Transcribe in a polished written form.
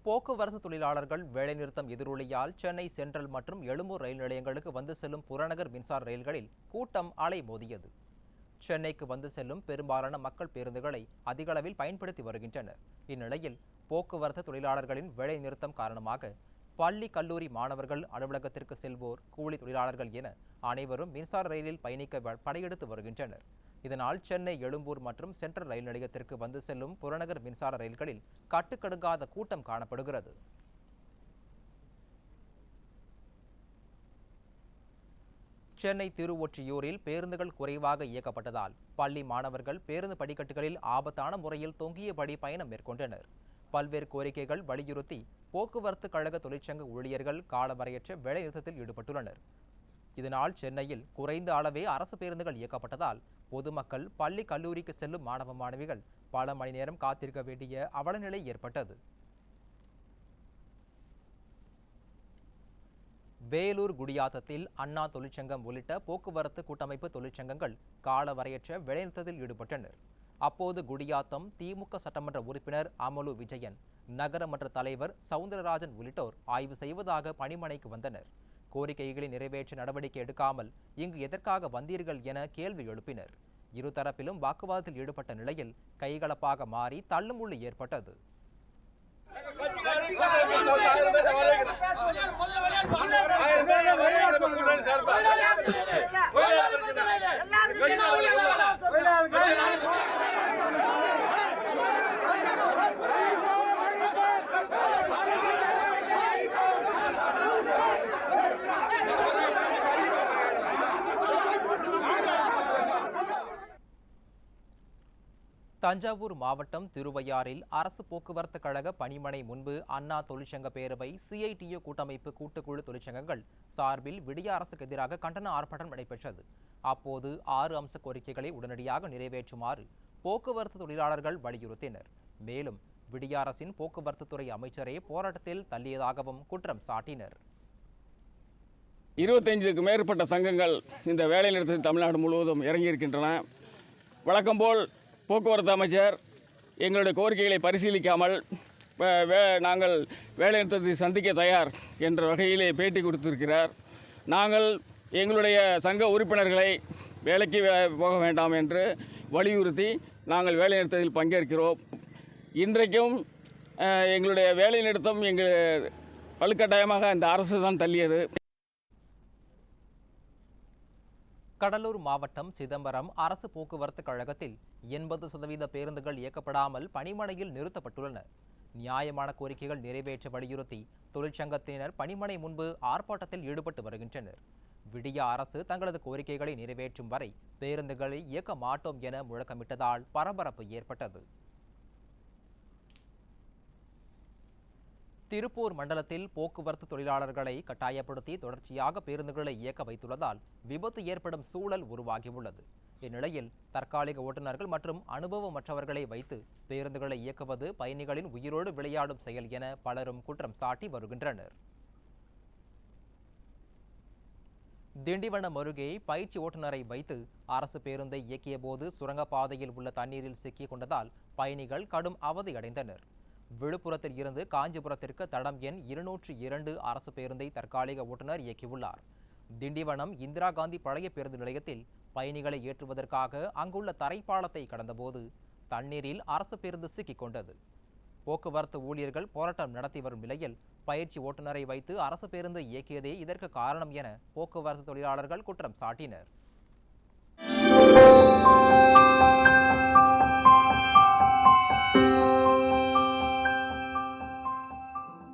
போக்குவரத்து தொழிலாளர்கள் வேலைநிறுத்தம் எதிரொலியால் சென்னை சென்ட்ரல் மற்றும் எழும்பூர் ரயில் நிலையங்களுக்கு வந்து செல்லும் புறநகர் மின்சார ரயில்களில் கூட்டம் அலைமோதியது. சென்னைக்கு வந்து செல்லும் பெரும்பாலான மக்கள் பேருந்துகளை அதிக அளவில் பயன்படுத்தி வருகின்றனர். இந்நிலையில் போக்குவரத்து தொழிலாளர்களின் வேலைநிறுத்தம் காரணமாக பள்ளி கல்லூரி மாணவர்கள், அலுவலகத்திற்கு செல்வோர், கூலி தொழிலாளர்கள் என அனைவரும் மின்சார ரயிலில் பயணிக்க படையெடுத்து வருகின்றனர். இதனால் சென்னை எழும்பூர் மற்றும் சென்ட்ரல் ரயில் நிலையத்திற்கு வந்து செல்லும் புறநகர் மின்சார ரயில்களில் கட்டுக்கடுங்காத கூட்டம் காணப்படுகிறது. சென்னை திருவொற்றியூரில் பேருந்துகள் குறைவாக இயக்கப்பட்டதால் பள்ளி மாணவர்கள் பேருந்து படிக்கட்டுகளில் ஆபத்தான முறையில் தொங்கியபடி பயணம் மேற்கொண்டனர். பல்வேறு கோரிக்கைகள் வலியுறுத்தி போக்குவரத்து கழக தொழிற்சங்க ஊழியர்கள் காலவரையற்ற வேலைநிறுத்தத்தில் ஈடுபட்டுள்ளனர். இதனால் சென்னையில் குறைந்த அளவே அரசு பேருந்துகள் இயக்கப்பட்டதால் பொதுமக்கள் பள்ளி கல்லூரிக்கு செல்லும் மாணவ மாணவிகள் பல மணி நேரம் காத்திருக்க வேண்டிய அவலநிலை ஏற்பட்டது. வேலூர் குடியாத்தத்தில் அண்ணா தொழிற்சங்கம் உள்ளிட்ட போக்குவரத்து கூட்டமைப்பு தொழிற்சங்கங்கள் காலவரையற்ற வேலைநிறுத்தத்தில் ஈடுபட்டனர். அப்போது குடியாத்தம் திமுக சட்டமன்ற உறுப்பினர் அமலு விஜயன், நகரமன்ற தலைவர் சவுந்தரராஜன் உள்ளிட்டோர் ஆய்வு செய்வதாக பணிமனைக்கு வந்தனர். கோரிக்கைகளை நிறைவேற்ற நடவடிக்கை எடுக்காமல் இங்கு எதற்காக வந்தீர்கள் என கேள்வி எழுப்பினர். இருதரப்பிலும் வாக்குவாதத்தில் ஈடுபட்ட நிலையில் கைகலப்பாக மாறி தள்ளுமுள்ளு ஏற்பட்டது. தஞ்சாவூர் மாவட்டம் திருவையாறில் அரசு போக்குவரத்து கழக பணிமனை முன்பு அண்ணா தொழிற்சங்க பேரவை, CITU கூட்டமைப்பு கூட்டுக்குழு தொழிற்சங்கங்கள் சார்பில் விடிய அரசுக்கு எதிராக கண்டன ஆர்ப்பாட்டம் நடைபெற்றது. அப்போது 6 அம்ச கோரிக்கைகளை உடனடியாக நிறைவேற்றுமாறு போக்குவரத்து தொழிலாளர்கள் வலியுறுத்தினர். மேலும் விடிய அரசின் போக்குவரத்து துறை அமைச்சரே போராட்டத்தில் தள்ளியதாகவும் குற்றம் சாட்டினர். 25க்கும் மேற்பட்ட சங்கங்கள் இந்த வேலைநிறுத்தத்தில் தமிழ்நாடு முழுவதும் இறங்கியிருக்கின்றன. வழக்கம்போல் போக்குவரத்து அமைச்சர் எங்களுடைய கோரிக்கைகளை பரிசீலிக்காமல் நாங்கள் வேலைநிறுத்தத்தை சந்திக்க தயார் என்ற வகையிலே பேட்டி கொடுத்திருக்கிறார். நாங்கள் எங்களுடைய சங்க உறுப்பினர்களை வேலைக்கு போக வேண்டாம் என்று வலியுறுத்தி நாங்கள் வேலைநிறுத்தத்தில் பங்கேற்கிறோம். இன்றைக்கும் எங்களுடைய வேலைநிறுத்தம் எங்கள் வலுக்கட்டாயமாக இந்த அரசு தான் தள்ளியது. கடலூர் மாவட்டம் சிதம்பரம் அரசு போக்குவரத்து கழகத்தில் 80% பேருந்துகள் இயக்கப்படாமல் பணிமனையில் நிறுத்தப்பட்டுள்ளன. நியாயமான கோரிக்கைகள் நிறைவேற்ற வலியுறுத்தி தொழிற்சங்கத்தினர் பணிமனை முன்பு ஆர்ப்பாட்டத்தில் ஈடுபட்டு வருகின்றனர். விடிய அரசு தங்களது கோரிக்கைகளை நிறைவேற்றும் வரை பேருந்துகளை இயக்க மாட்டோம் என முழக்கமிட்டதால் பரபரப்பு ஏற்பட்டது. திருப்பூர் மண்டலத்தில் போக்குவரத்து தொழிலாளர்களை கட்டாயப்படுத்தி தொடர்ச்சியாக பேருந்துகளை இயக்க வைத்துள்ளதால் விபத்து ஏற்படும் சூழல் உருவாகியுள்ளது. இந்நிலையில் தற்காலிக ஓட்டுநர்கள் மற்றும் அனுபவமற்றவர்களை வைத்து பேருந்துகளை இயக்குவது பயணிகளின் உயிரோடு விளையாடும் செயல் என பலரும் குற்றம் சாட்டி வருகின்றனர். திண்டிவனம் அருகே பயிற்சி ஓட்டுநரை வைத்து அரசு பேருந்தை இயக்கிய போது சுரங்கப்பாதையில் உள்ள தண்ணீரில் சிக்கிக் கொண்டதால் பயணிகள் கடும் அவதியடைந்தனர். விழுப்புரத்தில் இருந்து காஞ்சிபுரத்திற்கு தடம் எண் 202 அரசு பேருந்தை தற்காலிக ஓட்டுநர் இயக்கியுள்ளார். திண்டிவனம் இந்திரா காந்தி பழைய பேருந்து நிலையத்தில் பயணிகளை ஏற்றுவதற்காக அங்குள்ள தரைப்பாலத்தை கடந்தபோது தண்ணீரில் அரசு பேருந்து சிக்கிக் கொண்டது. போக்குவரத்து ஊழியர்கள் போராட்டம் நடத்தி வரும் நிலையில் பயிற்சி ஓட்டுநரை வைத்து அரசு பேருந்து இயக்கியதே இதற்கு காரணம் என போக்குவரத்து தொழிலாளர்கள் குற்றம் சாட்டினர்.